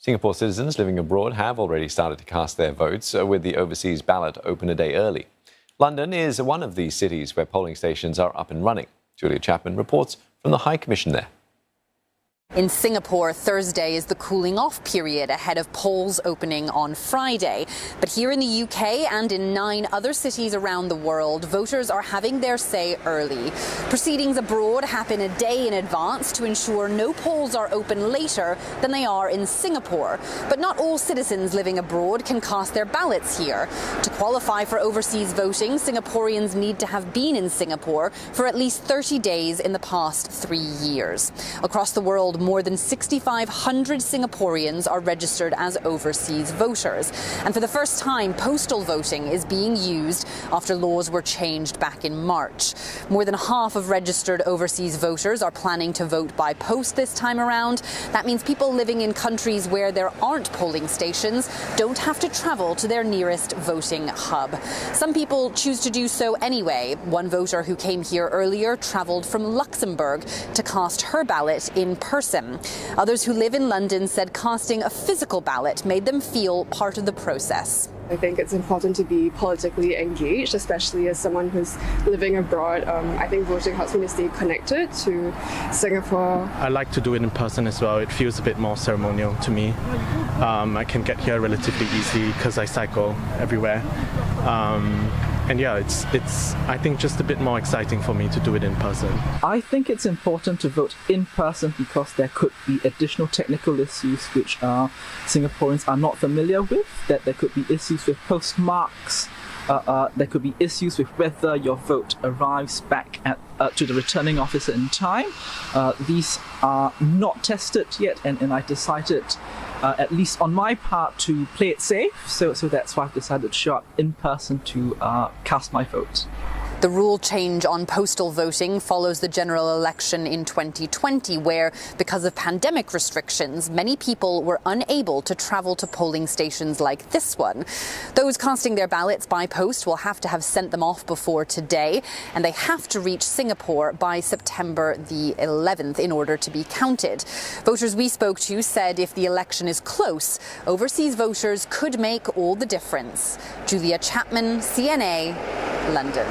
Singapore citizens living abroad have already started to cast their votes, with the overseas ballot open a day early. London is one of these cities where polling stations are up and running. Julia Chapman reports from the High Commission there. In Singapore, Thursday is the cooling off period ahead of polls opening on Friday. But here in the UK and in 9 other cities around the world, voters are having their say early. Proceedings abroad happen a day in advance to ensure no polls are open later than they are in Singapore. But not all citizens living abroad can cast their ballots here. To qualify for overseas voting, Singaporeans need to have been in Singapore for at least 30 days in the past 3 years. Across the world, more than 6,500 Singaporeans are registered as overseas voters. And for the first time, postal voting is being used after laws were changed back in March. More than half of registered overseas voters are planning to vote by post this time around. That means people living in countries where there aren't polling stations don't have to travel to their nearest voting hub. Some people choose to do so anyway. One voter who came here earlier travelled from Luxembourg to cast her ballot in person. Others who live in London said casting a physical ballot made them feel part of the process. I think it's important to be politically engaged, especially as someone who's living abroad. I think voting helps me to stay connected to Singapore. I like to do it in person as well. It feels a bit more ceremonial to me. I can get here relatively easily because I cycle everywhere. And yeah, it's I think just a bit more exciting for me to do it in person. I think it's important to vote in person because there could be additional technical issues which Singaporeans are not familiar with, that there could be issues with postmarks, there could be issues with whether your vote arrives back to the returning officer in time. These are not tested yet, and I decided, at least on my part, to play it safe. So that's why I've decided to show up in person to cast my vote. The rule change on postal voting follows the general election in 2020, where, because of pandemic restrictions, many people were unable to travel to polling stations like this one. Those casting their ballots by post will have to have sent them off before today, and they have to reach Singapore by September the 11th in order to be counted. Voters we spoke to said if the election is close, overseas voters could make all the difference. Julia Chapman, CNA, London.